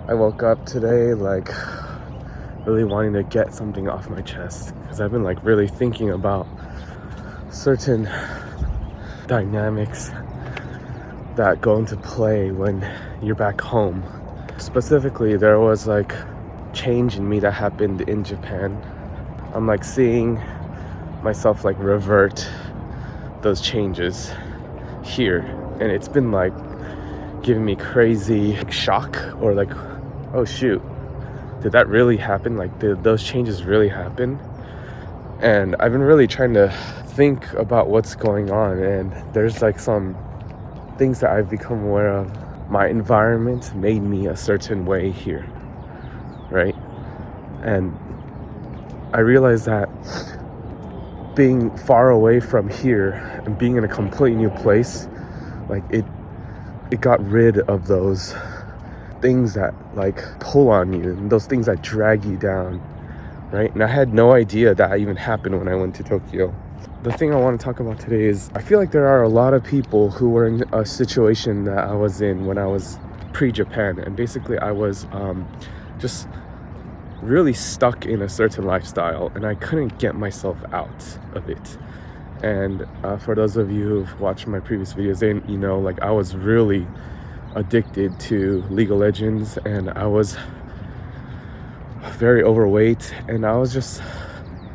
I woke up today like really wanting to get something off my chest because I've been like really thinking about certain dynamics that go into play when you're back home. Specifically, there was like change in me that happened in Japan. I'm like seeing myself like revert those changes here, and it's been like giving me crazy shock, or like, oh shoot, did that really happen? Like, did those changes really happen? And I've been really trying to think about what's going on, and there's like some things that I've become aware of. My environment made me a certain way here, right? And I realized that being far away from here and being in a completely new place, like it got rid of those things that like pull on you and those things that drag you down, right? And I had no idea that even happened when I went to Tokyo. The thing I want to talk about today is I feel like there are a lot of people who were in a situation that I was in when I was pre-Japan, and basically I was just really stuck in a certain lifestyle and I couldn't get myself out of it. And for those of you who've watched my previous videos, then you know, like I was really addicted to League of Legends, and I was very overweight, and I was just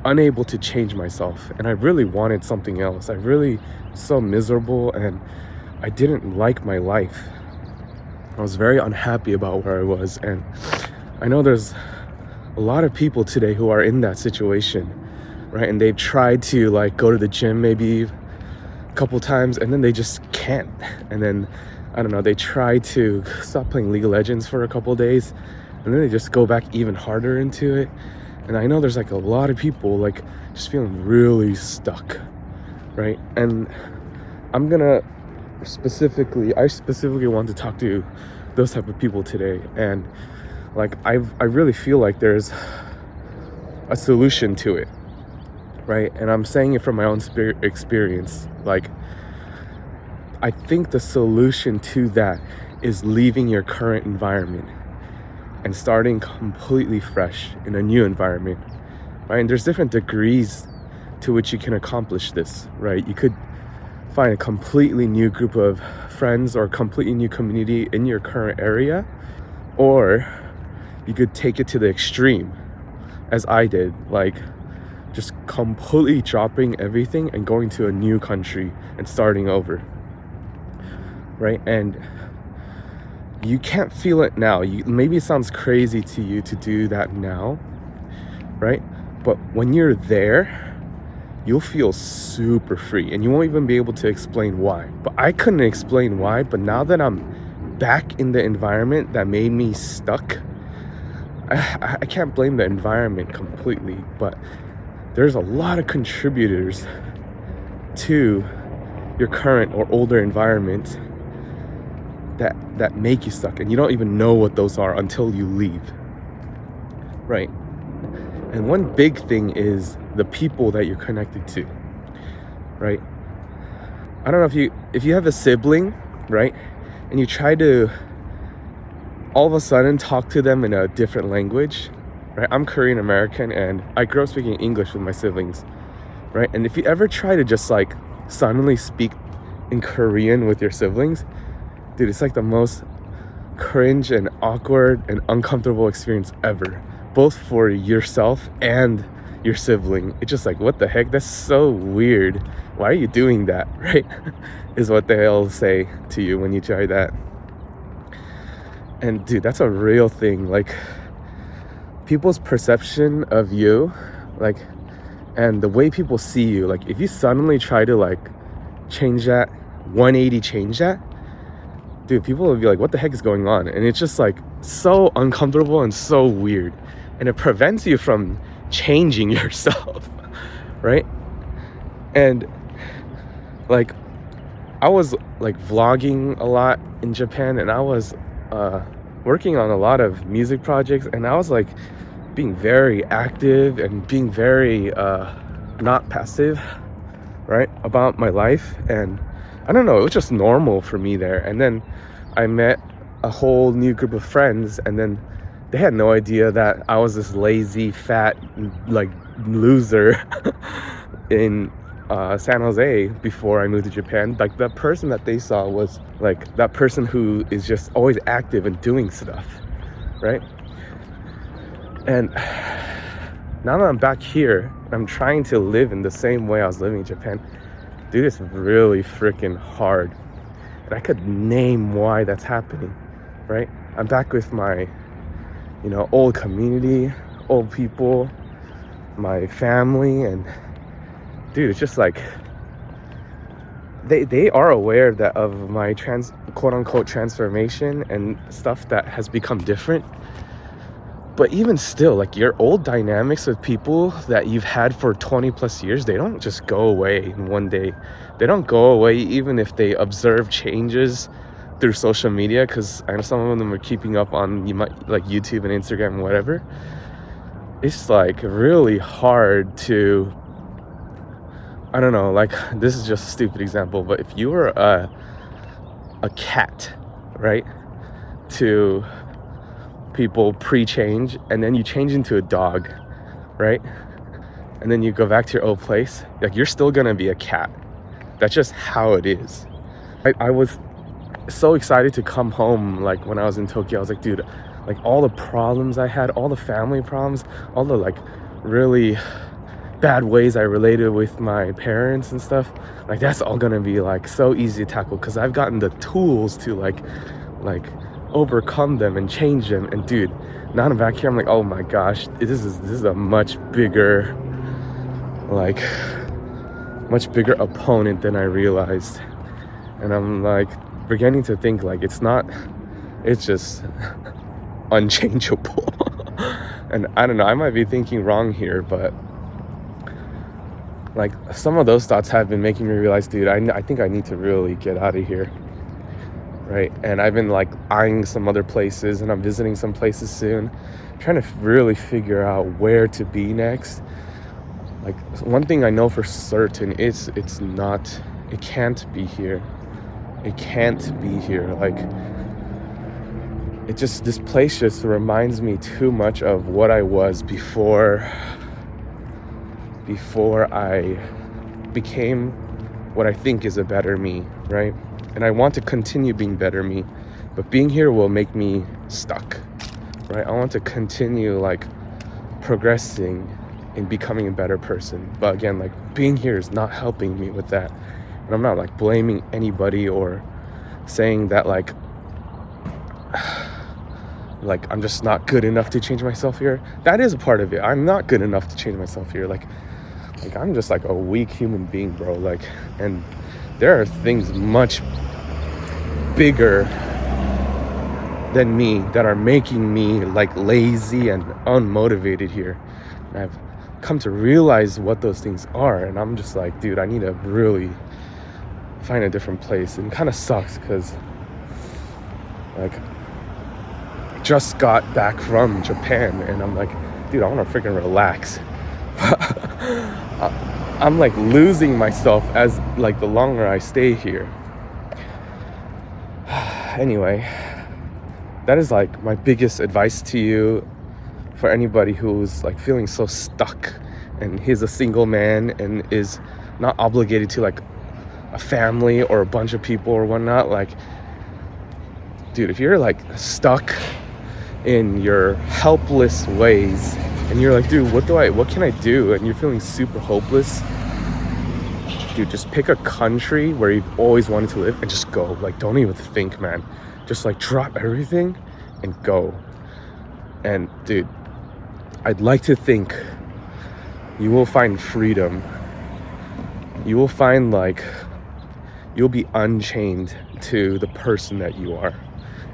unable to change myself, and I really wanted something else. I really was so miserable, and I didn't like my life. I was very unhappy about where I was, and I know there's a lot of people today who are in that situation, right? And they've tried to like go to the gym maybe a couple times, and then they just can't. And then I don't know, they try to stop playing League of Legends for a couple days, and then they just go back even harder into it. And I know there's like a lot of people like just feeling really stuck, right? And I specifically want to talk to those type of people today. And like I really feel like there's a solution to it, right? And I'm saying it from my own experience. Like, I think the solution to that is leaving your current environment and starting completely fresh in a new environment, right? And there's different degrees to which you can accomplish this, right? You could find a completely new group of friends or a completely new community in your current area, or you could take it to the extreme, as I did, like just completely dropping everything and going to a new country and starting over, right? And you can't feel it now. Maybe it sounds crazy to you to do that now, right? But when you're there, you'll feel super free, and you won't even be able to explain why. But I couldn't explain why, but now that I'm back in the environment that made me stuck, I can't blame the environment completely, but there's a lot of contributors to your current or older environment that make you stuck, and you don't even know what those are until you leave, right? And one big thing is the people that you're connected to, right? I don't know if you have a sibling, right, and you try to all of a sudden talk to them in a different language, right? I'm Korean American, and I grew up speaking English with my siblings, right? And if you ever try to just like suddenly speak in Korean with your siblings, dude, it's like the most cringe and awkward and uncomfortable experience ever, both for yourself and your sibling. It's just like, what the heck? That's so weird. Why are you doing that, right? Is what they'll say to you when you try that. And dude, that's a real thing. Like, people's perception of you, like, and the way people see you, like if you suddenly try to like change that, 180 change that, dude, people will be like, what the heck is going on? And it's just like so uncomfortable and so weird, and it prevents you from changing yourself, right? And like I was like vlogging a lot in Japan, and I was working on a lot of music projects, and I was like being very active and being very not passive, right, about my life. And I don't know, it was just normal for me there. And then I met a whole new group of friends, and then they had no idea that I was this lazy, fat, like loser in San Jose before I moved to Japan. Like the person that they saw was like that person who is just always active and doing stuff, right? And now that I'm back here, I'm trying to live in the same way I was living in Japan. Dude, it's really freaking hard. And I could name why that's happening, right? I'm back with my, old community, old people, my family, and dude, it's just like they are aware of my quote unquote transformation and stuff that has become different. But even still, like your old dynamics with people that you've had for 20 plus years, they don't just go away in one day. They don't go away even if they observe changes through social media, because I know some of them are keeping up on like YouTube and Instagram and whatever. It's like really hard to, I don't know, like this is just a stupid example, but if you were a cat, right, to people pre-change, and then you change into a dog, right, and then you go back to your old place, like you're still gonna be a cat. That's just how it is. I was so excited to come home. Like when I was in Tokyo, I was like, dude, like all the problems I had, all the family problems, all the like really bad ways I related with my parents and stuff, like that's all gonna be like so easy to tackle because I've gotten the tools to like overcome them and change them. And dude, now I'm back here, I'm like, oh my gosh, this is a much bigger opponent than I realized. And I'm like beginning to think like it's just unchangeable. And I don't know, I might be thinking wrong here, but like some of those thoughts have been making me realize, dude, I think I need to really get out of here, right? And I've been like eyeing some other places, and I'm visiting some places soon, trying to really figure out where to be next. Like one thing I know for certain is it can't be here. It can't be here. Like this place just reminds me too much of what I was before I became what I think is a better me, right? And I want to continue being better me, but being here will make me stuck, right? I want to continue like progressing in becoming a better person. But again, like being here is not helping me with that. And I'm not like blaming anybody or saying that like I'm just not good enough to change myself here. That is a part of it. I'm not good enough to change myself here. Like I'm just like a weak human being, bro. Like, and there are things much bigger than me that are making me like lazy and unmotivated here. And I've come to realize what those things are, and I'm just like, dude, I need to really find a different place. And it kind of sucks because like I just got back from Japan, and I'm like, dude, I want to freaking relax. I'm like losing myself as like the longer I stay here. Anyway, that is like my biggest advice to you, for anybody who's like feeling so stuck and he's a single man and is not obligated to like a family or a bunch of people or whatnot. Like, dude, if you're like stuck in your helpless ways and you're like, dude, what can I do? And you're feeling super hopeless, dude, just pick a country where you've always wanted to live and just go. Like, don't even think, man. Just like drop everything and go. And dude, I'd like to think you will find freedom. You will find like you'll be unchained to the person that you are.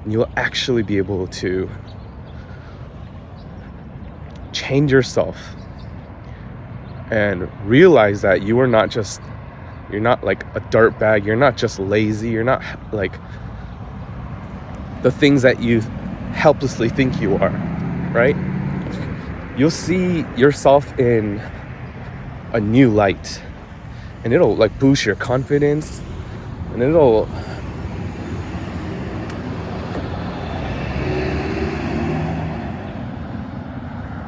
And you'll actually be able to change yourself and realize that you're not like a dirtbag. You're not just lazy. You're not like the things that you helplessly think you are, right? You'll see yourself in a new light, and it'll like boost your confidence, and it'll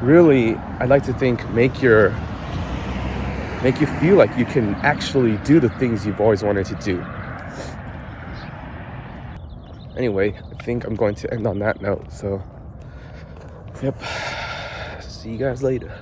really, I'd like to think, make you feel like you can actually do the things you've always wanted to do. Anyway, I think I'm going to end on that note. So, yep. See you guys later.